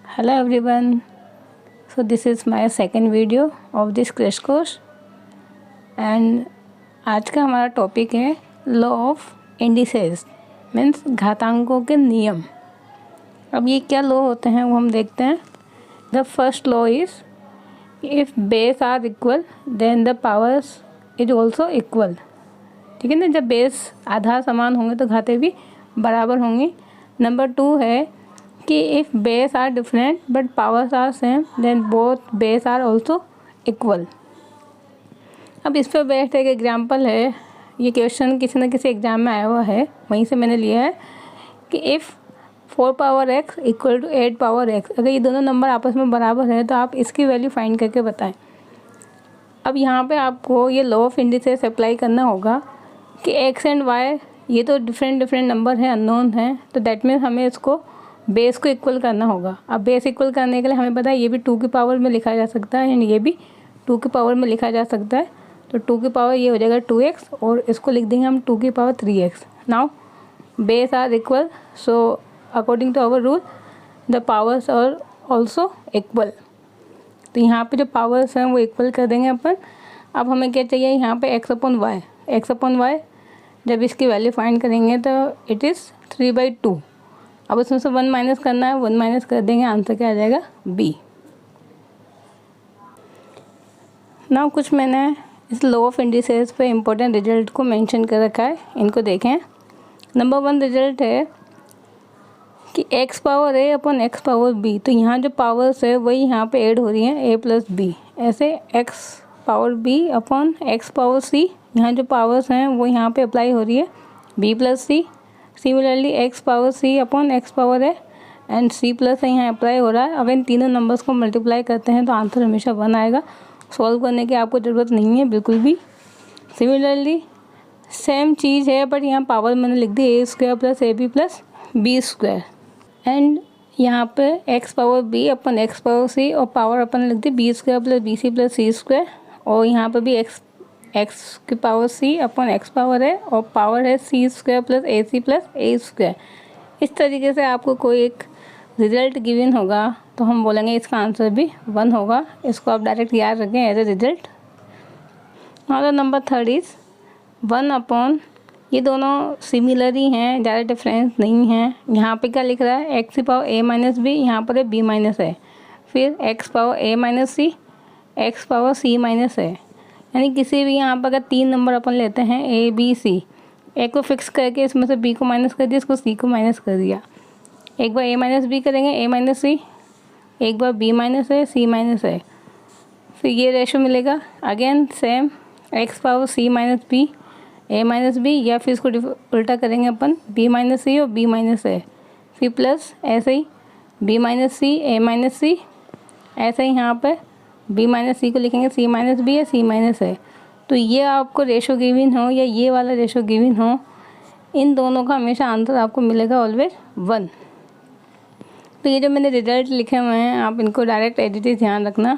Hello everyone. So this is my second video of this crash course and आज का हमारा topic है law of indices means घातांकों के नियम। अब ये क्या लॉ होते हैं वो हम देखते हैं। The first law is if base are equal then the powers is also equal. ठीक है ना, जब बेस आधार समान होंगे तो घाते भी बराबर होंगी। नंबर 2 है कि if base are different but powers are same then both base are also equal. अब इस पर बेस्ड एक एग्जांपल है, ये क्वेश्चन किसी न किसी एग्ज़ाम में आया हुआ है, वहीं से मैंने लिया है कि if 4 power x equal to 8 power x, अगर ये दोनों नंबर आपस में बराबर है तो आप इसकी वैल्यू फाइंड करके बताएं। अब यहाँ पे आपको ये लॉ ऑफ इंडिसेस अप्लाई करना होगा कि x एंड y ये तो डिफरेंट नंबर हैं, अननोन हैं, तो दैट मीन्स हमें इसको बेस को इक्वल करना होगा। अब बेस इक्वल करने के लिए हमें पता है ये भी 2 की पावर में लिखा जा सकता है एंड ये भी 2 की पावर में लिखा जा सकता है। तो 2 की पावर ये हो जाएगा 2x और इसको लिख देंगे हम 2 की power 3x। Now base are equal, so according to our rule the powers are also equal. तो यहाँ पे जो पावर्स हैं वो इक्वल कर देंगे अपन। अब हमें क्या चाहिए यहाँ पे x अपॉन y। जब इसकी वैल्यू फाइंड करेंगे तो इट इज़ 3/2। अब उसमें से 1 माइनस करना है, 1 माइनस कर देंगे, आंसर क्या आ जाएगा b। ना कुछ मैंने इस लॉ ऑफ इंडिसेस पे इम्पोर्टेंट रिजल्ट को मेंशन कर रखा है, इनको देखें। नंबर 1 रिजल्ट है कि x power a upon x power b, तो यहाँ जो पावर्स है वही यहाँ पे ऐड हो रही हैं a प्लस b। ऐसे x power b upon x power c, यहाँ जो पावर्स हैं वो यहाँ पे अप्लाई हो रही है b plus c। Similarly x power c upon x power a and c plus यहाँ अप्लाई हो रहा है। अब इन तीनों नंबर्स को मल्टीप्लाई करते हैं तो आंसर हमेशा 1 आएगा। सॉल्व करने की आपको ज़रूरत नहीं है बिल्कुल भी। सिमिलरली सेम चीज़ है बट यहाँ पावर मैंने लिख दी a² plus ab plus b²। And यहाँ पे x पावर b अपन x पावर c और पावर अपन लिख दी b² plus bc plus c²। और यहाँ पे भी x की पावर c अपन x पावर है और पावर है c² plus ac plus a²। इस तरीके से आपको कोई एक रिजल्ट गिवन होगा तो हम बोलेंगे इसका आंसर भी 1 होगा। इसको आप डायरेक्ट याद रखें as a result. Now number 3 is 1 upon, ये दोनों सिमिलर ही हैं, ज़्यादा डिफरेंस नहीं है। यहाँ पे क्या लिख रहा है x की पावर a माइनस b, यहाँ पर है b माइनस है, फिर x power a minus c, x power c minus है। यानी किसी भी यहाँ पर अगर 3 नंबर अपन लेते हैं a b c, a को फिक्स करके इसमें से b को माइनस कर दिया, इसको c को माइनस कर दिया। एक बार a माइनस b करेंगे a माइनस c, एक बार b माइनस है c माइनस है, फिर ये रेशो मिलेगा। Again same x power c minus b a minus b, या फिर इसको उल्टा करेंगे अपन b माइनस c और b माइनस है, फिर प्लस ऐसे ही b minus c a minus c, ऐसे ही यहाँ पे b माइनस c को लिखेंगे c माइनस b या c माइनस है। तो ये आपको रेशो गिवन हो या ये वाला रेशो गिवन हो, इन दोनों का हमेशा आंसर आपको मिलेगा ऑलवेज 1। तो ये जो मैंने रिजल्ट लिखे हुए हैं आप इनको डायरेक्ट एज इट इज़ ध्यान रखना।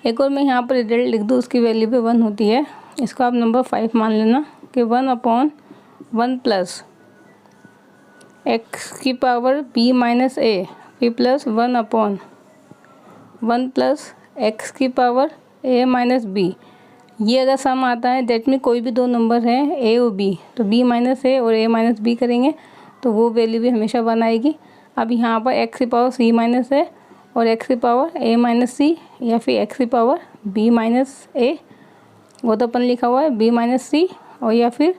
एक और मैं यहाँ पर रिजल्ट लिख दूँ, उसकी वैल्यू भी 1 होती है, इसको आप नंबर 5 मान लेना कि 1 अपॉन 1 प्लस x की पावर b माइनस a, फिर प्लस 1 अपॉन 1 प्लस x की पावर a माइनस b। ये अगर सम आता है दैट में कोई भी 2 नंबर हैं a और b, तो b माइनस a और a माइनस b करेंगे तो वो वैल्यू भी हमेशा 1 आएगी। अब यहाँ पर x की पावर c माइनस a और x की पावर a माइनस c, या फिर x की पावर b माइनस a, वो तो अपन लिखा हुआ है b माइनस c, और या फिर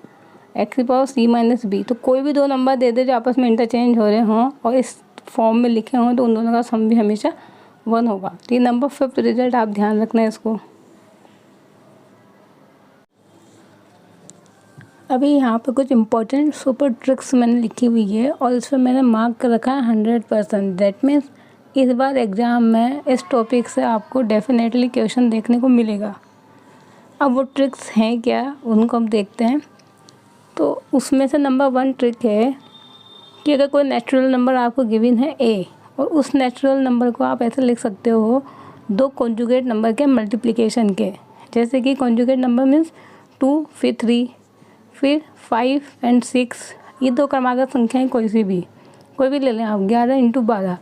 x की पावर c माइनस b। तो कोई भी 2 नंबर दे दे जो आपस में इंटरचेंज हो रहे हों और इस फॉर्म में लिखे हों तो उन दोनों का सम भी हमेशा 1 होगा। तो ये नंबर 5 रिजल्ट आप ध्यान रखना है इसको। अभी यहाँ पे कुछ इम्पोर्टेंट सुपर ट्रिक्स मैंने लिखी हुई है और इस पर मैंने मार्क कर रखा है 100%। दैट मीन्स इस बार एग्ज़ाम में इस टॉपिक से आपको डेफिनेटली क्वेश्चन देखने को मिलेगा। अब वो ट्रिक्स हैं क्या उनको हम देखते हैं। तो उसमें से नंबर 1 ट्रिक है कि अगर कोई नेचुरल नंबर आपको गिवन है a और उस नेचुरल नंबर को आप ऐसे लिख सकते हो 2 कॉन्जुगेट नंबर के मल्टीप्लिकेशन के। जैसे कि कॉन्जुगेट नंबर मीन्स 2 फिर 3 फिर 5 एंड 6, ये 2 क्रमागत संख्याएं कोई भी ले लें आप, 11 × 12,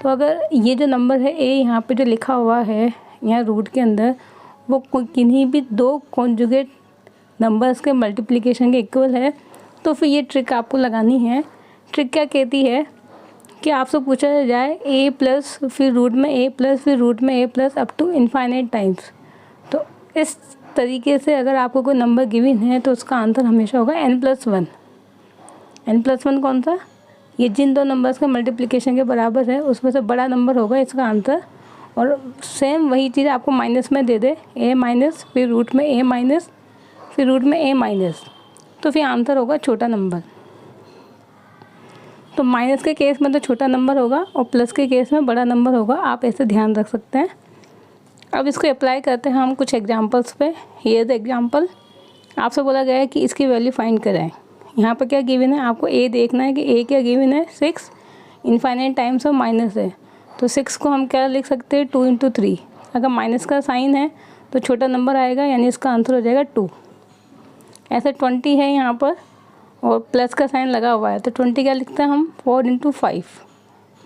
तो अगर ये जो नंबर है ए यहाँ पे जो लिखा हुआ है यहाँ रूट के अंदर, वो किन्हीं भी दो कॉन्जुगेट नंबर्स के मल्टीप्लिकेशन के इक्वल है, तो फिर ये ट्रिक आपको लगानी है। ट्रिक क्या कहती है कि आपसे पूछा जाए ए प्लस फिर रूट में ए प्लस फिर रूट में a plus up to infinite times. तो इस तरीके से अगर आपको कोई नंबर गिवन है तो उसका आंसर हमेशा होगा n+1। n+1 कौन सा? ये जिन दो नंबर्स के मल्टीप्लिकेशन के बराबर है उसमें से बड़ा नंबर होगा इसका आंसर। और सेम वही चीज़ आपको माइनस में दे दे, a माइनस फिर रूट में a माइनस फिर रूट में a माइनस, तो फिर आंसर होगा छोटा नंबर। तो माइनस के केस में तो छोटा नंबर होगा और प्लस के केस में बड़ा नंबर होगा, आप ऐसे ध्यान रख सकते हैं। अब इसको अप्लाई करते हैं हम कुछ एग्जांपल्स पे। ये द एग्जांपल, आपसे बोला गया है कि इसकी वैल्यू फाइंड करें। यहाँ पर क्या गिवन है, आपको ए देखना है कि ए क्या गिवन है, 6 इनफाइनाइट टाइम्स और माइनस है। तो 6 को हम क्या लिख सकते हैं, 2 × 3। अगर माइनस का साइन है तो छोटा नंबर आएगा, यानी इसका आंसर हो जाएगा 2। ऐसे 20 है यहाँ पर और प्लस का साइन लगा हुआ है, तो 20 क्या लिखते हैं हम, 4 × 5।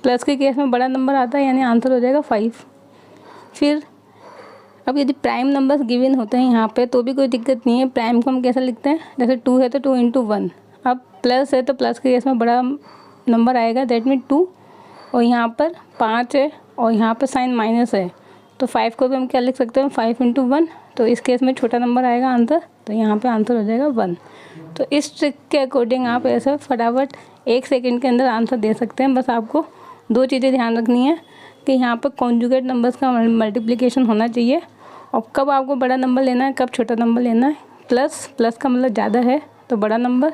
प्लस के केस में बड़ा नंबर आता है, यानी आंसर हो जाएगा 5। फिर अब यदि प्राइम नंबर्स गिवन होते हैं यहाँ पे तो भी कोई दिक्कत नहीं है। प्राइम को हम कैसे लिखते हैं, जैसे 2 है तो 2 × 1। अब प्लस है तो प्लस के केस में बड़ा नंबर आएगा, दैट मीन 2। और यहाँ पर 5 है और यहाँ पर साइन माइनस है, तो 5 को भी हम क्या लिख सकते हैं, 5 × 1। तो इस केस में छोटा नंबर आएगा आंसर, तो यहाँ पे आंसर हो जाएगा 1। तो इस ट्रिक के अकॉर्डिंग आप ऐसा फटाफट 1 सेकंड के अंदर आंसर दे सकते हैं। बस आपको दो चीज़ें ध्यान रखनी है कि यहाँ पर कॉन्जुगेट नंबर्स का मल्टीप्लिकेशन होना चाहिए और कब आपको बड़ा नंबर लेना है, कब छोटा नंबर लेना है। प्लस का मतलब ज़्यादा है तो बड़ा नंबर,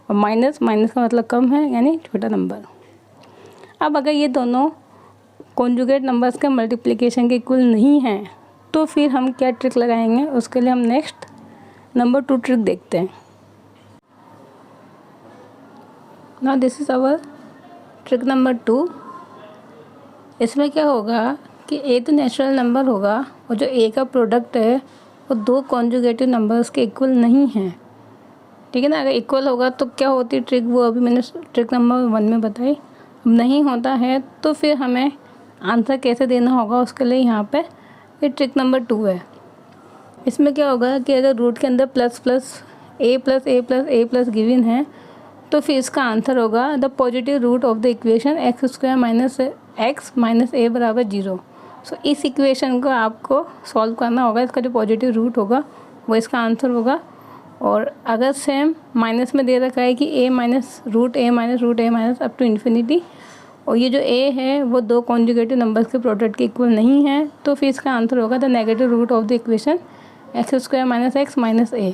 और माइनस का मतलब कम है यानी छोटा नंबर। अब अगर ये दोनों कॉन्जुगेट नंबर्स के मल्टीप्लिकेशन के इक्वल नहीं हैं तो फिर हम क्या ट्रिक लगाएंगे, उसके लिए हम नेक्स्ट नंबर 2 ट्रिक देखते हैं। Now this is our trick number 2। इसमें क्या होगा कि ए तो नेचुरल नंबर होगा और जो ए का प्रोडक्ट है वो दो कॉन्जुगेटिव नंबर्स के इक्वल नहीं हैं, ठीक है ना। अगर इक्वल होगा तो क्या होती है ट्रिक, वो अभी मैंने ट्रिक नंबर 1 में बताई। अब नहीं होता है तो फिर हमें आंसर कैसे देना होगा, उसके लिए यहाँ पे ये ट्रिक नंबर 2 है। इसमें क्या होगा कि अगर रूट के अंदर प्लस प्लस गिवन है तो फिर इसका आंसर होगा the positive root of the equation x² - x - a = 0। So इस इक्वेशन को आपको सॉल्व करना होगा, इसका जो पॉजिटिव रूट होगा वो इसका आंसर होगा। और अगर सेम माइनस में दे रखा है कि a - root a - up to infinity, और ये जो a है वो दो कॉन्जुगेटिव नंबर्स के प्रोडक्ट के इक्वल नहीं है, तो फिर इसका आंसर होगा the negative root of the equation x² - x - a।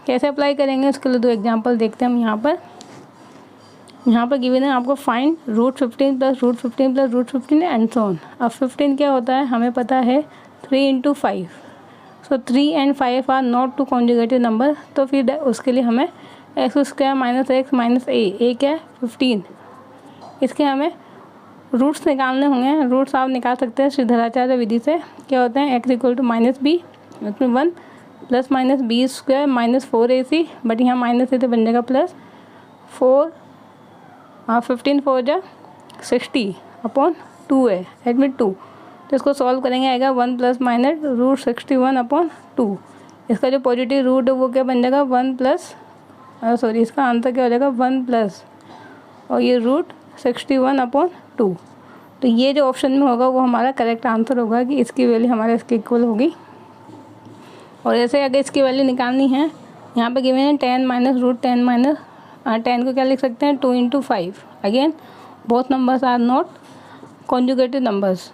कैसे अप्लाई करेंगे उसके लिए दो एग्जांपल देखते हैं हम। यहाँ पर गिवन है आपको फाइंड √15 + √15 + √15 एंड सो ऑन। अब 15 क्या होता है हमें पता है, 3 × 5। So 3 and 5 are not two conjugative number, तो फिर उसके लिए हमें x² - x - a क्या है 15। इसके हमें रूट्स निकालने होंगे। रूट्स आप निकाल सकते हैं श्रीधराचार्य विधि से। क्या होते हैं, x = -b, इसमें 1 + -b² - 4ac, बट यहाँ माइनस है तो बन जाएगा प्लस 4। 15 4 जा 60/2 है, एडमिट 2। तो इसको सॉल्व करेंगे, आएगा 1 ± √61/2। इसका जो पॉजिटिव रूट है वो क्या बन जाएगा 1 प्लस, सॉरी इसका आंसर क्या हो जाएगा 1 प्लस और ये √61/2। तो ये जो ऑप्शन में होगा वो हमारा करेक्ट आंसर होगा कि इसकी वैल्यू हमारे इसके इक्वल होगी। और ऐसे अगर इसकी वैल्यू निकालनी है, यहाँ पे गिवन है 10 - √10 को क्या लिख सकते हैं 2 × 5। Again both numbers are not conjugative numbers,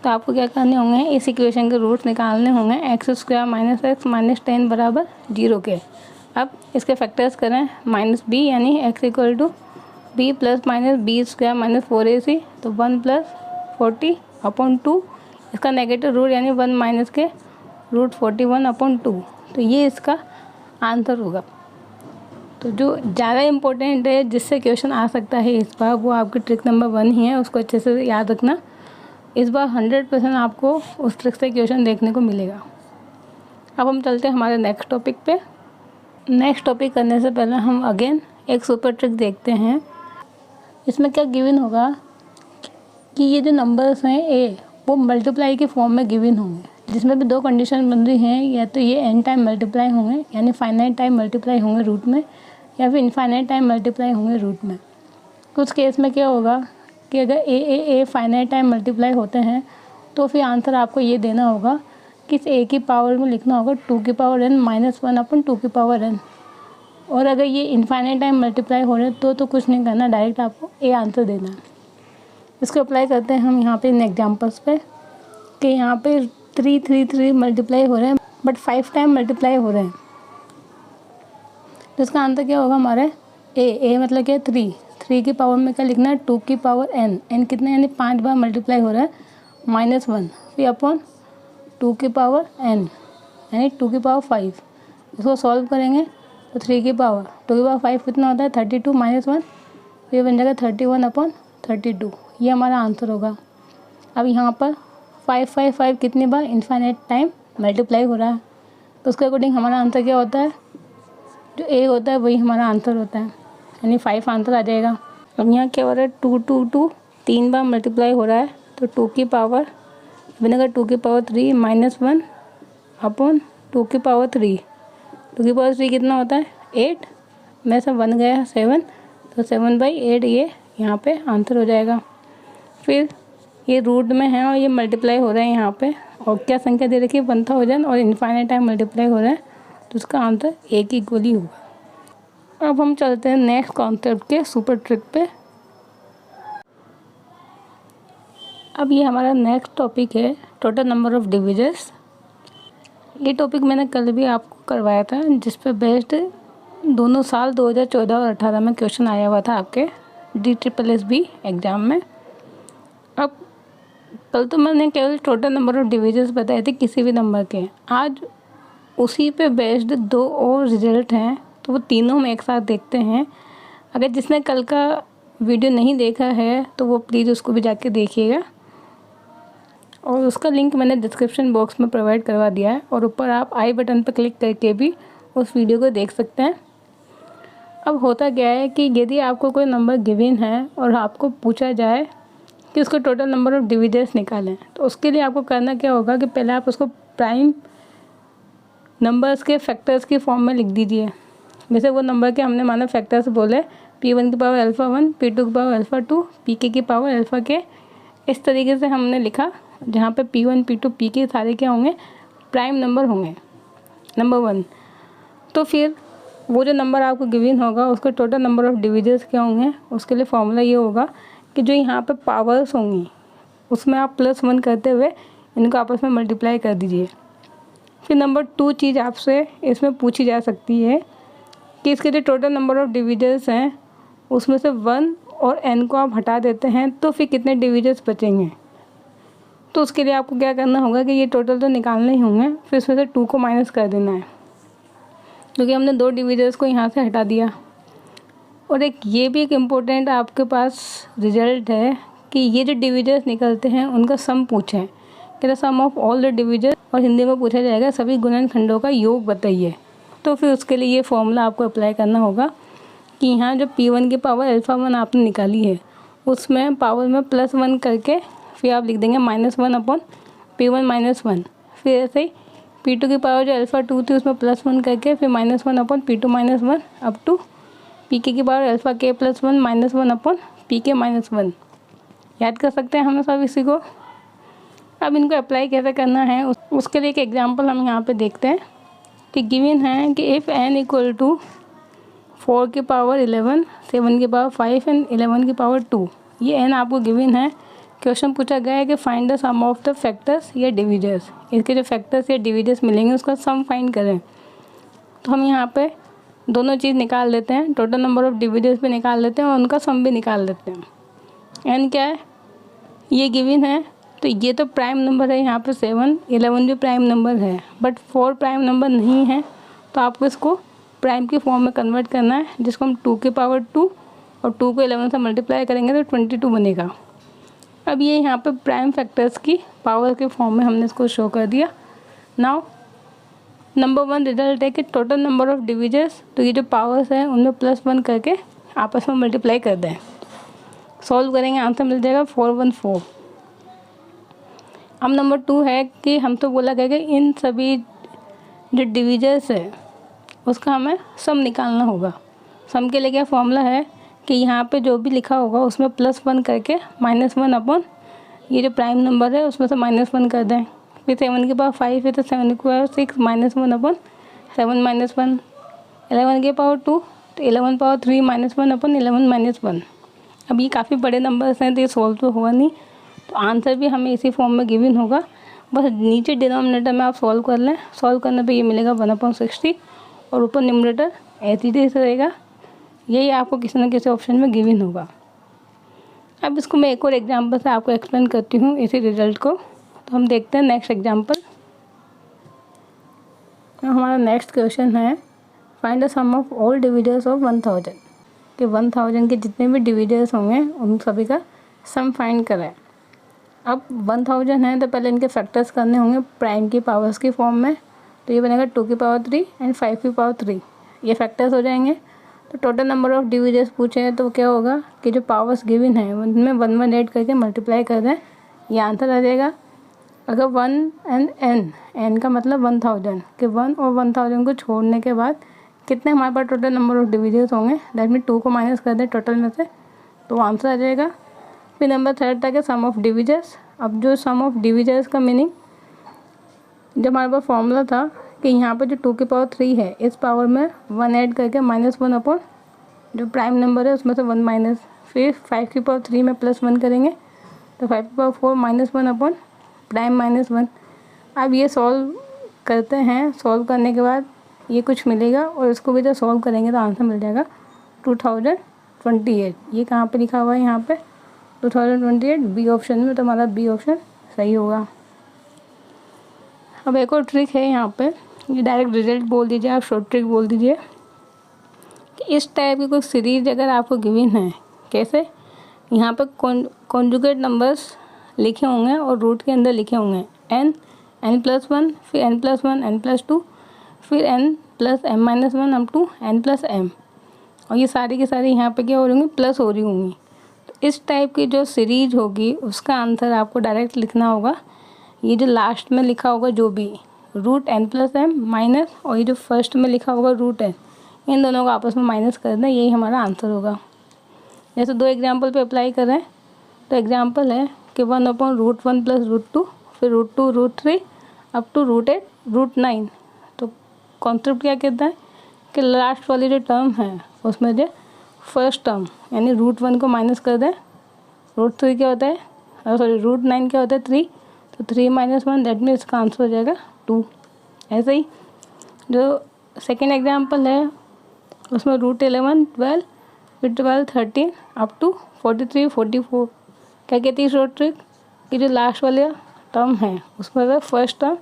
तो आपको क्या करने होंगे, इस इक्वेशन के रूट्स निकालने होंगे x² - x - 10 = 0 के। अब इसके फैक्टर्स करें -b, यानी x = b ± b² - 4ac, तो 1 + 40/2। इसका नेगेटिव रूट यानी 1 - के √41/2। तो ये इसका आंसर होगा। तो जो ज़्यादा इम्पोर्टेंट है जिससे क्वेश्चन आ सकता है इस बार, वो आपकी ट्रिक नंबर 1 ही है, उसको अच्छे से याद रखना। इस बार 100% आपको उस ट्रिक से क्वेश्चन देखने को मिलेगा। अब हम चलते हैं हमारे नेक्स्ट टॉपिक पे। नेक्स्ट टॉपिक करने से पहले हम अगेन एक सुपर ट्रिक देखते हैं। इसमें क्या गिवन होगा, कि ये जो नंबर्स हैं ए वो मल्टीप्लाई के फॉर्म में गिवन होंगे, जिसमें भी दो कंडीशन बन रही हैं, या तो ये n टाइम मल्टीप्लाई होंगे यानी फाइनाइट टाइम मल्टीप्लाई होंगे रूट में, या फिर इनफाइनाइट टाइम मल्टीप्लाई होंगे रूट में। कुछ केस में क्या होगा कि अगर ए फाइनाइट टाइम मल्टीप्लाई होते हैं तो फिर आंसर आपको ये देना होगा कि इस ए की पावर में लिखना होगा 2 की पावर n माइनस 1 अपन 2 की पावर n। और अगर ये इनफाइनाइट टाइम मल्टीप्लाई हो रहे हैं तो कुछ नहीं करना, डायरेक्ट आपको ए आंसर देना है। इसको अप्लाई करते हैं हम यहाँ पे इन एग्जांपल्स पे कि यहाँ पे 3 3 3 मल्टीप्लाई हो रहे हैं बट 5 टाइम मल्टीप्लाई हो रहे हैं, तो इसका आंसर क्या होगा हमारे ए मतलब क्या 3 की पावर में क्या लिखना है 2 की पावर n कितने यानी 5 बार मल्टीप्लाई हो रहा है -1 फिर अपॉन 2 की पावर n यानी 2 की पावर 5। इसको सॉल्व करेंगे तो 3 की पावर 2 की पावर 5 कितना होता है 32 -1 फिर बन जाएगा 31 अपॉन 32। ये हमारा आंसर होगा। अब यहाँ पर 5 5 5 कितनी बार इनफाइनाइट टाइम मल्टीप्लाई हो रहा है, तो उसके अकॉर्डिंग हमारा आंसर क्या होता है, जो ए होता है वही हमारा आंसर होता है, यानी 5 आंसर आ जाएगा। अब यहाँ क्या हो रहा है 2 2 2 3 बार मल्टीप्लाई हो रहा है, तो 2 की पावर बनेगा 2 की पावर 3 -1 अपॉन 2 की पावर 3। 2 की पावर 3 कितना होता है 8 में से 1 गया 7, तो 7/8 ये यहाँ पे आंसर हो जाएगा। फिर ये रूट में है और ये मल्टीप्लाई हो रहा है यहाँ पे, और क्या संख्या दे रखी है 1000 और इनफाइनाइट टाइम मल्टीप्लाई हो रहा है, तो उसका आंसर ए की इक्वल ही होगा। अब हम चलते हैं नेक्स्ट कॉन्सेप्ट के सुपर ट्रिक पे। अब ये हमारा नेक्स्ट टॉपिक है टोटल नंबर ऑफ डिविजर्स। ये टॉपिक मैंने कल भी आपको करवाया था, जिस पे बेस्ड दोनों साल 2014 और 18 में क्वेश्चन आया हुआ था आपके DSSB एग्ज़ाम में। अब कल तो मैंने केवल टोटल नंबर ऑफ डिविजर्स बताए थे किसी भी नंबर के, आज उसी पे बेस्ड 2 और रिजल्ट हैं, तो वो तीनों हम एक साथ देखते हैं। अगर जिसने कल का वीडियो नहीं देखा है तो वो प्लीज़ उसको भी जाके देखिएगा, और उसका लिंक मैंने डिस्क्रिप्शन बॉक्स में प्रोवाइड करवा दिया है, और ऊपर आप आई बटन पर क्लिक करके भी उस वीडियो को देख सकते हैं। अब होता क्या है कि यदि आपको कोई नंबर गिवन है और आपको पूछा जाए कि उसको टोटल नंबर ऑफ डिविजर्स निकालें, तो उसके लिए आपको करना क्या होगा कि पहले आप उसको प्राइम नंबर्स के फैक्टर्स की फॉर्म में लिख दीजिए। जैसे वो नंबर के हमने माना फैक्टर्स बोले P1 की पावर α1, P2 की पावर α2, Pk की पावर αk, इस तरीके से हमने लिखा, जहाँ पे P1 P2 Pk सारे क्या होंगे प्राइम नंबर होंगे नंबर 1। तो फिर वो जो नंबर आपको गिवन होगा उसका टोटल नंबर ऑफ़ डिविजर्स क्या होंगे, उसके लिए फॉर्मूला ये होगा कि जो यहाँ पे पावर्स होंगी उसमें आप +1 करते हुए इनको आपस में मल्टीप्लाई कर दीजिए। फिर नंबर 2 चीज़ आपसे इसमें पूछी जा सकती है कि इसके जो टोटल नंबर ऑफ़ डिविजर्स हैं उसमें से 1 और n को आप हटा देते हैं तो फिर कितने डिविजर्स बचेंगे। तो उसके लिए आपको क्या करना होगा कि ये टोटल तो निकालने ही होंगे, फिर इसमें से 2 को माइनस कर देना है, क्योंकि हमने 2 डिविजर्स को यहाँ से हटा दिया। और ये भी एक इम्पोर्टेंट आपके पास रिजल्ट है कि ये जो डिविजर्स निकलते हैं उनका सम पूछा है कि the sum of all the divisors, और हिंदी में पूछा जाएगा सभी गुणनखंडों का योग बताइए। तो फिर उसके लिए ये फॉर्मूला आपको अप्लाई करना होगा कि यहाँ जो P1 की पावर α1 आपने निकाली है उसमें पावर में +1 करके फिर आप लिख देंगे -1 अपॉन P1 -1। फिर ऐसे ही P2 की पावर जो α2 थी उसमें +1 करके फिर -1 upon P2 -1 up to Pk की पावर αk +1 -1 अपॉन Pk -1। याद कर सकते हैं हम सब इसी को। अब इनको अप्लाई कैसे करना है उसके लिए एक एग्जांपल हम यहाँ पे देखते हैं कि गिवन है कि इफ़ n इक्वल टू 4 की पावर 11, 7 की पावर 5 एंड 11 की पावर 2, ये n आपको गिवन है। क्वेश्चन पूछा गया है कि find the sum of the factors या डिविजर्स, इसके जो फैक्टर्स या डिविजर्स मिलेंगे उसका सम फाइंड करें। तो हम यहाँ पे दोनों चीज़ निकाल लेते हैं, टोटल नंबर ऑफ़ डिविजर्स भी निकाल लेते हैं और उनका सम भी निकाल लेते हैं। n क्या है ये गिवन है, तो ये तो प्राइम नंबर है, यहाँ पे 7, 11 भी प्राइम नंबर है, बट 4 प्राइम नंबर नहीं है, तो आपको इसको प्राइम की फॉर्म में कन्वर्ट करना है, जिसको हम 2 की पावर 2 और 2 को 11 से मल्टीप्लाई करेंगे तो 22 बनेगा। अब ये यहाँ पे प्राइम फैक्टर्स की पावर के फॉर्म में हमने इसको शो कर दिया। नाउ नंबर 1 रिजल्ट है कि टोटल नंबर ऑफ़ डिविजर्स, तो ये जो पावर्स हैं उनमें +1 करके आपस में मल्टीप्लाई कर दें। सॉल्व करेंगे आंसर मिल जाएगा 414। अब नंबर 2 है कि हम तो बोला गया कि इन सभी जो डिविजर्स है उसका हमें सम निकालना होगा। सम के लिए क्या फॉर्मूला है कि यहाँ पे जो भी लिखा होगा उसमें +1 करके -1 अपॉन ये जो प्राइम नंबर है उसमें से -1 कर दें। फिर 7 की पावर 5 है तो 7 की पावर 6 -1 अपॉन 7 - 1। 11 की पावर 2 तो 11 पावर 3 -1 अपॉन 11 - 1। अब ये काफ़ी बड़े नंबर्स हैं तो ये सॉल्व तो होगा नहीं, तो आंसर भी हमें इसी फॉर्म में गिवन होगा। बस नीचे डिनोमिनेटर में आप सॉल्व कर लें। सॉल्व करने पे ये मिलेगा 1/60 और ऊपर न्यूमरेटर ऐसे ही रहेगा। यही आपको किसी न किसी ऑप्शन में गिवन होगा। अब इसको मैं एक और एग्जांपल से आपको एक्सप्लेन करती हूँ इसी रिजल्ट को। तो हम देखते हैं नेक्स्ट एग्जांपल। हमारा नेक्स्ट क्वेश्चन है find the sum of all divisors of 1000, कि 1000 के जितने भी डिविजर्स होंगे उन सभी का सम फाइंड करें। अब 1000 है तो पहले इनके फैक्टर्स करने होंगे प्राइम की पावर्स की फॉर्म में। तो ये बनेगा 2 की पावर 3 एंड 5 की पावर 3, ये फैक्टर्स हो जाएंगे। तो टोटल नंबर ऑफ डिविजर्स पूछे हैं तो क्या होगा कि जो पावर्स गिवन है उनमें 1 ऐड करके मल्टीप्लाई कर दें, ये आंसर आ जाएगा। अगर 1 एंड n का मतलब 1000 कि 1 और 1000 को छोड़ने के बाद कितने हमारे पास टोटल नंबर ऑफ डिविजर्स होंगे, दैट मीन 2 को माइनस कर दें टोटल में से, तो आंसर आ जाएगा। फिर नंबर 3 था कि सम ऑफ डिविजर्स। अब जो सम ऑफ डिविजर्स का मीनिंग, जब हमारे पास फॉर्मूला था कि यहाँ पर जो 2 की पावर 3 है इस पावर में 1 ऐड करके -1 अपॉन जो प्राइम नंबर है उसमें से 1 माइनस, फिर 5 की पावर 3 में +1 करेंगे तो 5 की पावर 4 -1 अपॉन प्राइम -1। अब ये सॉल्व करते हैं। सॉल्व करने के बाद ये कुछ मिलेगा और इसको भी जब सॉल्व करेंगे तो आंसर मिल जाएगा 2028। ये कहाँ पे लिखा हुआ है, यहाँ पे 2028 बी ऑप्शन में, तो हमारा बी ऑप्शन सही होगा। अब एक और ट्रिक है यहाँ पे, ये डायरेक्ट रिजल्ट बोल दीजिए, आप शॉर्ट ट्रिक बोल दीजिए कि इस टाइप की कोई सीरीज अगर आपको गिवन है, कैसे यहाँ पे कॉन्जुगेट नंबर्स लिखे होंगे और रूट के अंदर लिखे होंगे n+1, फिर n+1, n+2, फिर n+m-1 अप टू n+m, और ये सारी की सारी यहाँ पे क्या हो रही होंगी, प्लस हो रही होंगी। तो इस टाइप की जो सीरीज होगी उसका आंसर आपको डायरेक्ट लिखना होगा। ये जो लास्ट में लिखा होगा जो भी √n+m माइनस, और ये जो फर्स्ट में लिखा होगा √n, इन दोनों को आपस में माइनस कर दें, यही हमारा आंसर होगा। जैसे 2 एग्जाम्पल पे अप्लाई करें तो एग्जाम्पल है कि 1/√1 + √2, फिर √2 √3 अप टू √8 √9। तो कॉन्सेप्ट क्या कहता है कि लास्ट वाली जो टर्म है उसमें जो फर्स्ट टर्म यानी √1 को माइनस कर दें। √3 क्या होता है, सॉरी √9 क्या होता है 3, तो 3 - 1, दैट मीन्स इसका आंसर हो जाएगा 2। ऐसे ही जो सेकेंड एग्जाम्पल है उसमें √11 12, फिर 12 13 अप टू 43 44। क्या कहती है शॉर्ट ट्रिक कि जो लास्ट वाले टर्म है उसमें फर्स्ट टर्म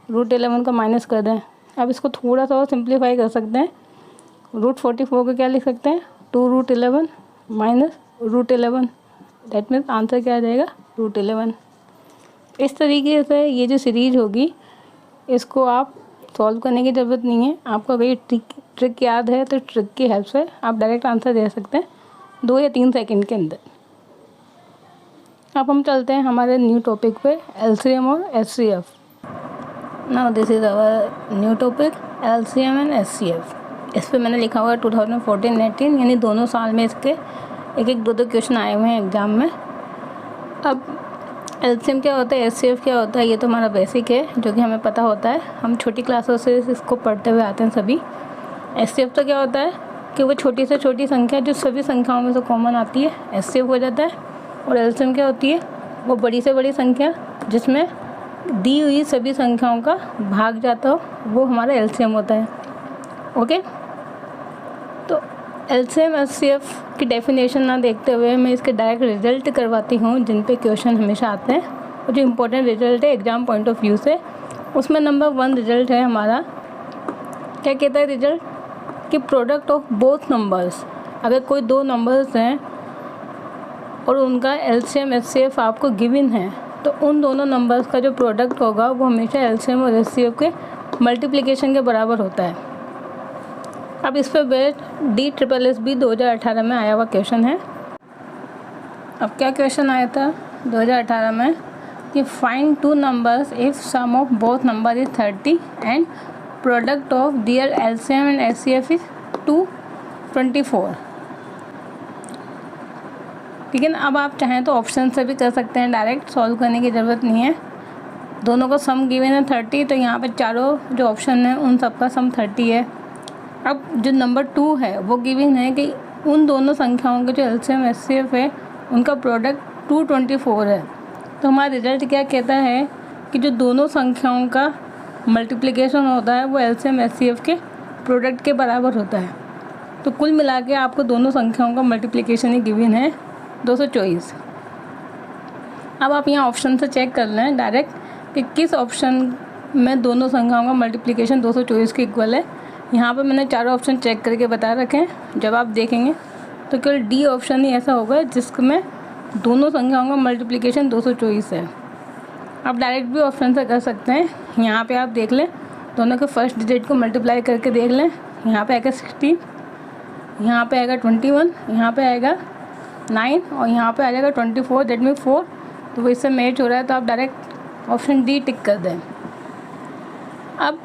√11 का माइनस कर दें। अब इसको थोड़ा सा और सिंप्लीफाई कर सकते हैं। √44 को क्या लिख सकते हैं, 2√11 माइनस √11, दैट मीन्स आंसर क्या आ जाएगा √11। इस तरीके से ये जो सीरीज होगी इसको आप सॉल्व करने की ज़रूरत नहीं है। आपको अगर ये ट्रिक याद है तो ट्रिक की हेल्प से आप डायरेक्ट आंसर दे सकते हैं 2 या 3 सेकंड के अंदर। अब हम चलते हैं हमारे न्यू टॉपिक पे, LCM और HCF। Now this is our new topic LCM and HCF। इस पर मैंने लिखा हुआ है 2014-18, यानी दोनों साल में इसके एक एक 2 क्वेश्चन आए हुए हैं एग्ज़ाम में। अब LCM क्या होता है, HCF क्या होता है, ये तो हमारा बेसिक है जो कि हमें पता होता है, हम छोटी क्लासों से इसको पढ़ते हुए आते हैं सभी। HCF तो क्या होता है कि वो छोटी से छोटी संख्या जो सभी संख्याओं में से कॉमन आती है HCF हो जाता है। और LCM क्या होती है, वो बड़ी से बड़ी संख्या जिसमें दी हुई सभी संख्याओं का भाग जाता हो, वो हमारा LCM होता है। ओके, तो LCM HCF की डेफिनेशन ना देखते हुए मैं इसके डायरेक्ट रिजल्ट करवाती हूँ जिन पे क्वेश्चन हमेशा आते हैं, और जो इम्पोर्टेंट रिजल्ट है एग्ज़ाम पॉइंट ऑफ व्यू से, उसमें नंबर 1 रिजल्ट है हमारा। क्या कहता है रिजल्ट कि प्रोडक्ट ऑफ बोथ नंबर्स, अगर कोई 2 नंबर्स हैं और उनका LCM HCF आपको गिवन है तो उन दोनों नंबर्स का जो प्रोडक्ट होगा वो हमेशा LCM और HCF के मल्टीप्लिकेशन के बराबर होता है। अब इस पर बेस्ड DSSB 2018 में आया हुआ क्वेश्चन है। अब क्या क्वेश्चन आया था 2018 में कि find two numbers if sum of both number is 30 and product of their LCM and HCF is 224। ठीक है ना। अब आप चाहें तो ऑप्शन से भी कर सकते हैं, डायरेक्ट सॉल्व करने की ज़रूरत नहीं है। दोनों का सम गिवन है 30, तो यहाँ पे चारों जो ऑप्शन है उन सब का सम 30 है। अब जो नंबर 2 है वो गिवन है कि उन दोनों संख्याओं का जो एलसीएम एचसीएफ है उनका प्रोडक्ट 224 है। तो हमारा रिजल्ट क्या कहता है कि जो दोनों संख्याओं का मल्टीप्लिकेशन होता है वो एलसीएम एचसीएफ के प्रोडक्ट के बराबर होता है। तो कुल मिला के आपको दोनों संख्याओं का मल्टीप्लिकेशन ही गिवन है 224। अब आप यहाँ ऑप्शन से चेक कर लें डायरेक्ट कि किस ऑप्शन में दोनों संख्याओं का मल्टीप्लिकेशन 224 के इक्वल है। यहाँ पे मैंने चारों ऑप्शन चेक करके बता रखे हैं। जब आप देखेंगे तो केवल डी ऑप्शन ही ऐसा होगा जिसमें दोनों संख्याओं का मल्टीप्लिकेशन 224 है। आप डायरेक्ट भी ऑप्शन से कर सकते हैं। यहाँ पे आप देख लें, दोनों के फर्स्ट डिजिट को मल्टीप्लाई करके देख लें। यहाँ पे आएगा 16, यहाँ पे आएगा 21, यहाँ पे आएगा 9 और यहाँ पे आ जाएगा 24, दैट मीन 4। तो वो इससे मैच हो रहा है, तो आप डायरेक्ट ऑप्शन डी टिक कर दें। अब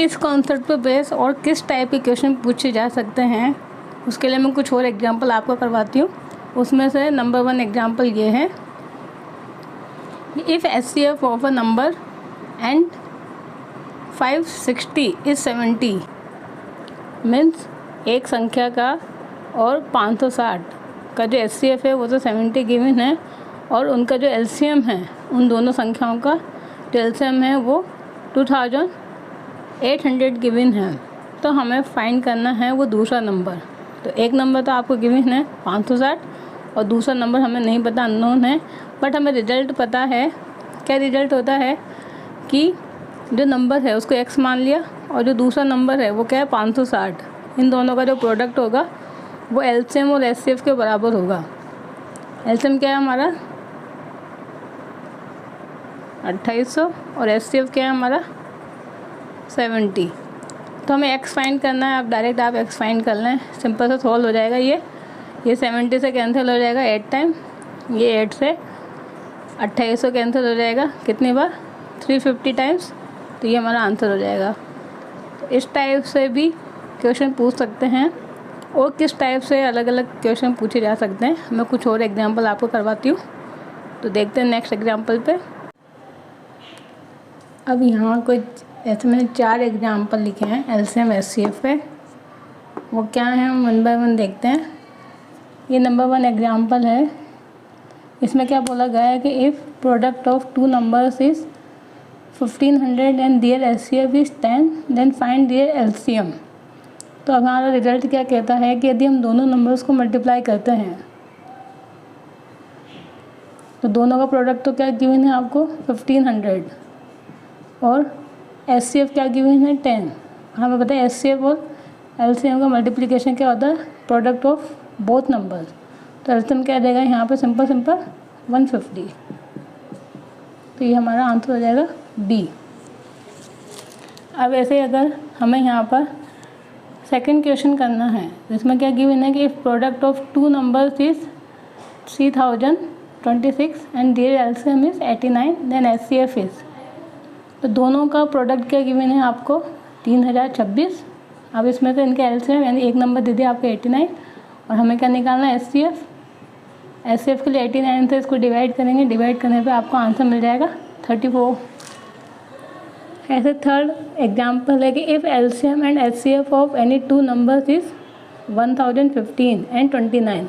इस कॉन्सेप्ट पे बेस और किस टाइप के क्वेश्चन पूछे जा सकते हैं उसके लिए मैं कुछ और एग्जांपल आपको करवाती हूँ। उसमें से नंबर 1 एग्जांपल ये है, if HCF of a number and 560 is 70 means एक संख्या का और 560 का जो एचसीएफ है वो तो 70 गिवन है और उनका जो एलसीएम है उन दोनों संख्याओं का जो एलसीएम है वो 2800 गिवन है। तो हमें फाइंड करना है वो दूसरा नंबर। तो एक नंबर तो आपको गिवन है 560 और दूसरा नंबर हमें नहीं पता, अननोन है। बट हमें रिजल्ट पता है। क्या रिजल्ट होता है कि जो नंबर है उसको x मान लिया और जो दूसरा नंबर है वो क्या है 560। इन दोनों का जो प्रोडक्ट होगा वो एलसीएम और एचसीएफ के बराबर होगा। एलसीएम क्या है हमारा 2800 और एचसीएफ क्या है हमारा 70। तो हमें x फाइंड करना है। आप डायरेक्ट आप x फाइंड कर लें, सिंपल से सॉल्व हो जाएगा। ये 70 से कैंसिल हो जाएगा 8 टाइम, ये 8 से 2800 कैंसिल हो जाएगा कितनी बार 350 टाइम्स। तो ये हमारा आंसर हो जाएगा। तो इस टाइप से भी क्वेश्चन पूछ सकते हैं और किस टाइप से अलग अलग क्वेश्चन पूछे जा सकते हैं मैं कुछ और एग्जांपल आपको करवाती हूँ। तो देखते हैं नेक्स्ट एग्जांपल पे। अब यहाँ कुछ ऐसे मैंने 4 एग्जांपल लिखे हैं एलसीएम एचसीएफ पे। वो क्या है हम 1 बाय 1 देखते हैं। ये नंबर 1 एग्जांपल है। इसमें क्या बोला गया है कि if product of 2 numbers is 1500 and their HCF is 10 then find their LCM. तो हमारा रिजल्ट क्या कहता है कि यदि हम दोनों नंबर्स को मल्टीप्लाई करते हैं तो दोनों का प्रोडक्ट तो क्या गिवन है आपको 1500 और एचसीएफ क्या गिवन है 10। हमें पता है एचसीएफ और एलसीएम का मल्टीप्लिकेशन क्या होता है प्रोडक्ट ऑफ बोथ नंबर्स। तो एलसीएम क्या देगा यहाँ पे सिंपल 150। तो ये हमारा आंसर हो जाएगा बी। अब ऐसे अगर हमें यहाँ पर सेकंड क्वेश्चन करना है इसमें क्या गिवन है कि if product of 2 numbers is 3026 and their LCM is 89 then HCF is. तो दोनों का प्रोडक्ट क्या गिवन है आपको 3026। अब इसमें से इनके एलसीएम यानी एक नंबर दे दिया आपको 89 और हमें क्या निकालना है एचसीएफ। एचसीएफ के लिए 89 से इसको डिवाइड करेंगे, डिवाइड करने पे आपको आंसर मिल जाएगा 34। ऐसे थर्ड एग्जांपल है कि if LCM and HCF of any 2 numbers is 1015 and 29।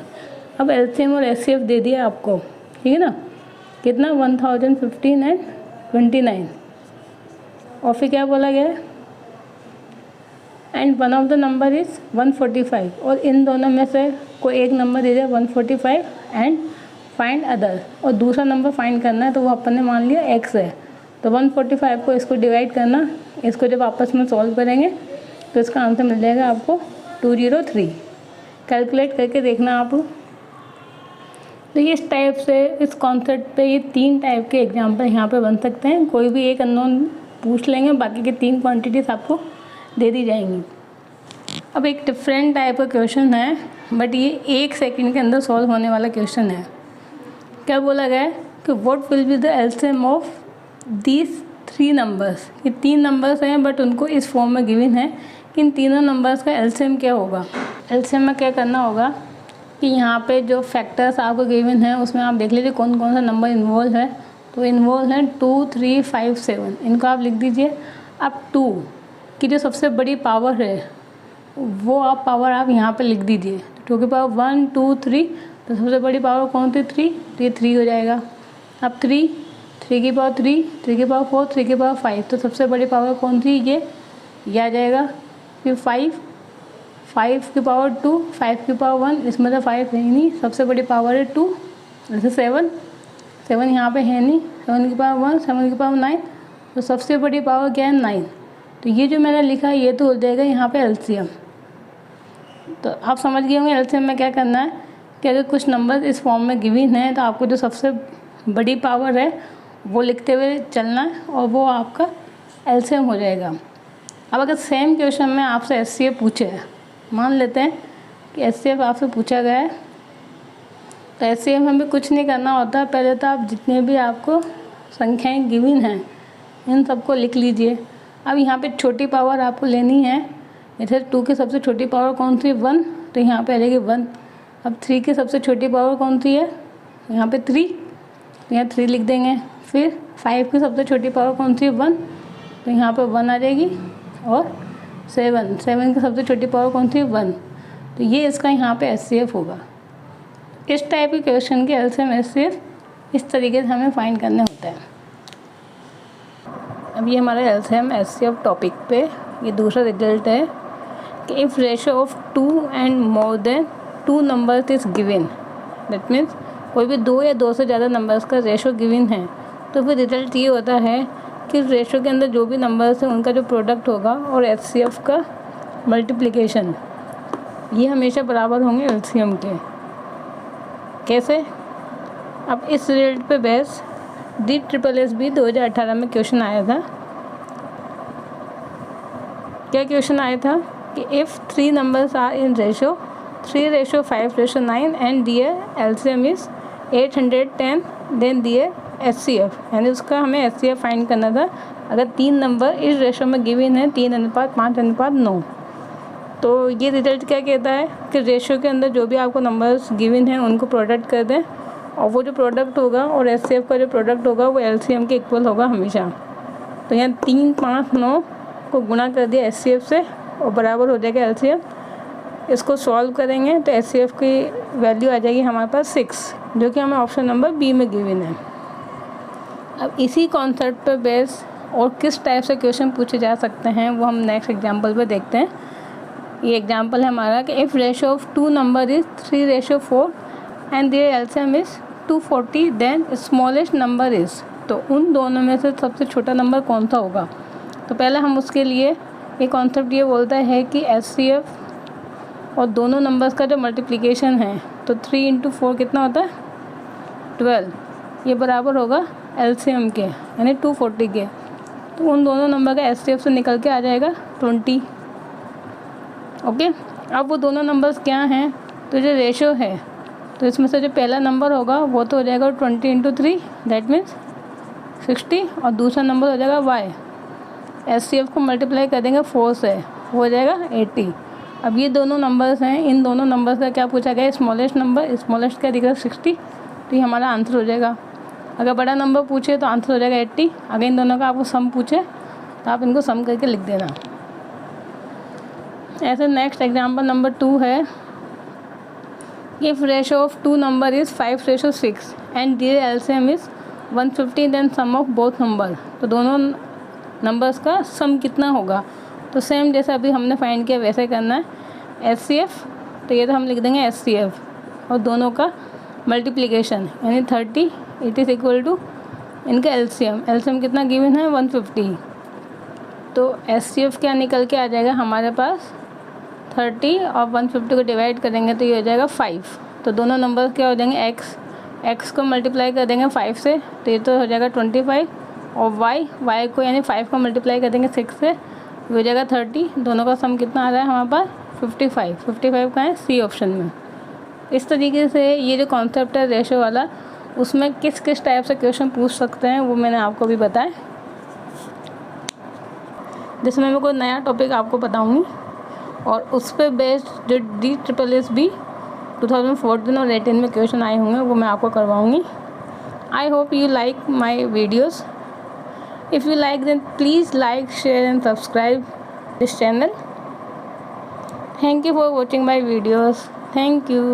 अब एलसीएम और एचसीएफ दे दिया आपको, ठीक है ना, कितना 1015 एंड 29 और फिर क्या बोला गया है and one of the number is 145 और इन दोनों में से कोई एक नंबर दे दिया 145 एंड फाइंड अदर। और दूसरा नंबर फाइंड करना है तो वो अपन ने मान लिया x है। तो 145 को इसको डिवाइड करना, इसको जब आपस में सॉल्व करेंगे तो इसका आंसर मिल जाएगा आपको 203। कैलकुलेट करके देखना आप। तो इस टाइप से इस कॉन्सेप्ट पे ये 3 टाइप के एग्जाम्पल यहाँ पे बन सकते हैं। कोई भी एक अननोन पूछ लेंगे, बाकी के 3 क्वांटिटीज़ आपको दे दी जाएंगी। अब एक डिफरेंट टाइप का क्वेश्चन है बट ये 1 सेकंड के अंदर सॉल्व होने वाला क्वेश्चन है। क्या बोला गया है कि what will be the LCM of these 3 numbers. ये 3 नंबर्स हैं बट उनको इस फॉर्म में गिवन है कि इन तीनों नंबर्स का एलसीएम क्या होगा। एलसीएम में क्या करना होगा कि यहाँ पे जो फैक्टर्स आपको गिवन है उसमें आप देख लीजिए कौन कौन सा नंबर इन्वॉल्व है। तो इन्वॉल्व है 2, 3, 5, 7। इनको आप लिख दीजिए। अब 2 की जो सबसे बड़ी पावर है वो पावर आप यहाँ पे लिख दीजिए। 2 की पावर 1, 2, 3, तो सबसे बड़ी पावर कौन सी 3, तो ये 3 हो जाएगा। अब 3 की पावर 3, 3 की पावर 4, 3 की पावर 5, तो सबसे बड़ी पावर कौन सी ये आ जाएगा। फिर 5 की पावर 2, 5 की पावर 1, इसमें तो 5 है ही नहीं, सबसे बड़ी पावर है 2। जैसे 7 यहाँ पे है नहीं, 7 की पावर 1, 7 की पावर 9, तो सबसे बड़ी पावर क्या है 9। तो ये जो मैंने लिखा है ये तो हो जाएगा यहाँ पे एलसीएम। तो आप समझ गए होंगे एलसीएम में क्या करना है कि अगर कुछ नंबर इस फॉर्म में गिवन है तो आपको जो सबसे बड़ी पावर है वो लिखते हुए चलना है और वो आपका एलसीएम हो जाएगा। अब अगर सेम क्वेश्चन में आपसे एचसीएफ पूछे, मान लेते हैं कि एचसीएफ आपसे पूछा गया है, तो एचसीएफ में भी कुछ नहीं करना होता। पहले तो आप जितने भी आपको संख्याएं गिवन हैं इन सबको लिख लीजिए। अब यहाँ पे छोटी पावर आपको लेनी है। जैसे 2 की सबसे छोटी पावर कौन सी 1, तो यहाँ पे आ जाएगी 1। अब 3 की सबसे छोटी पावर कौन सी है, यहाँ पे 3, तो यहाँ 3 लिख देंगे। फिर 5 की सबसे छोटी पावर कौन सी है 1, तो यहाँ पे 1 आ जाएगी। और 7 की सबसे छोटी पावर कौन सी है 1, तो ये इसका यहाँ पे एचसीएफ होगा। इस टाइप के क्वेश्चन के एलसीएम एचसीएफ इस तरीके से हमें फाइंड करने होते हैं। अब ये हमारा एलसीएम एचसीएफ टॉपिक पे ये दूसरा रिजल्ट है कि if ratio of 2 and more than 2 numbers is given, that means कोई भी 2 या 2 से ज़्यादा नंबर्स का रेशो गिवन है, तो फिर रिजल्ट ये होता है कि रेशो के अंदर जो भी नंबर्स हैं उनका जो प्रोडक्ट होगा और एचसीएफ का मल्टीप्लिकेशन ये हमेशा बराबर होंगे एलसीएम के। कैसे? अब इस रिजल्ट पे बेस DSSB 2018 में क्वेश्चन आया था। क्या क्वेश्चन आया था कि if 3 numbers are in ratio 3:5:9 and their LCM is 810, then their HCF, यानी उसका हमें एचसीएफ फाइंड करना था अगर 3 नंबर इस रेशो में गिवन है 3:5:9। तो ये रिजल्ट क्या कहता है कि रेशो के अंदर जो भी आपको नंबर्स गिवन हैं उनको प्रोडक्ट कर दें और वो जो प्रोडक्ट होगा और एचसीएफ का जो प्रोडक्ट होगा वो एलसीएम के इक्वल होगा हमेशा। तो यहाँ 3, 5, 9 को गुणा कर दिया एचसीएफ से और बराबर हो जाएगा एलसीएम। इसको सॉल्व करेंगे तो एचसीएफ की वैल्यू आ जाएगी हमारे पास 6, जो कि हमें ऑप्शन नंबर बी में गिवन है। अब इसी कॉन्सेप्ट पर बेस और किस टाइप से क्वेश्चन पूछे जा सकते हैं वो हम नेक्स्ट एग्जाम्पल पर देखते हैं। ये एग्जाम्पल है हमारा कि if ratio of 2 number is 3:4 and their LCM is 240, then smallest number is, तो उन दोनों में से सबसे छोटा नंबर कौन सा होगा। तो पहले हम उसके लिए ये कॉन्सेप्ट ये बोलता है कि एचसीएफ और दोनों नंबर्स का जो मल्टीप्लिकेशन है तो 3 × 4 कितना होता है 12, ये बराबर होगा एलसीएम के यानी 240 के। तो उन दोनों नंबर का एचसीएफ से निकल के आ जाएगा 20। ओके, अब वो दोनों नंबर्स क्या हैं, तो जो रेशो है तो इसमें से जो पहला नंबर होगा वो तो हो जाएगा 20 × 3, दैट मीन्स 60, और दूसरा नंबर हो जाएगा y। एचसीएफ को मल्टीप्लाई कर देंगे 4 से, हो जाएगा 80। अब ये दोनों नंबर्स हैं, इन दोनों नंबर्स का क्या पूछा गया स्मॉलेस्ट नंबर, स्मॉलेस्ट क्या दिख रहा है 60, तो ये हमारा आंसर हो जाएगा। अगर बड़ा नंबर पूछे तो आंसर हो जाएगा 80। अगर इन दोनों का आपको सम पूछे तो आप इनको सम करके लिख देना। ऐसे नेक्स्ट एग्जाम्पल नंबर 2 है, if ratio of 2 number is 5:6 and their LCM is 150, then sum of both number, तो दोनों नंबर्स का सम कितना होगा। तो सेम जैसे अभी हमने फाइंड किया वैसे करना है। एचसीएफ तो ये तो हम लिख देंगे एचसीएफ और दोनों का मल्टीप्लिकेशन यानी 30, इट इज़ इक्वल टू इनका एलसीएम कितना गिवन है 150। तो एचसीएफ क्या निकल के आ जाएगा हमारे पास 30 और 150 को डिवाइड करेंगे तो ये हो जाएगा 5। तो दोनों नंबर क्या हो जाएंगे एक्स को मल्टीप्लाई कर देंगे 5 से तो ये तो हो जाएगा 25, और वाई को यानी 5 को मल्टीप्लाई कर देंगे 6 से, ये हो जाएगा 30। दोनों का सम कितना आ रहा है हमारे पास 55 कहाँ है सी ऑप्शन में। इस तरीके से ये जो कॉन्सेप्ट है रेशो वाला उसमें किस किस टाइप से क्वेश्चन पूछ सकते हैं वो मैंने आपको भी बताया, जिसमें मैं कोई नया टॉपिक आपको बताऊंगी और उस पर बेस्ड DSSS 2014 और 18 में क्वेश्चन आए होंगे वो मैं आपको करवाऊंगी। I hope you like my videos. If you like then please like, share and subscribe this channel. Thank you for watching my videos. Thank you.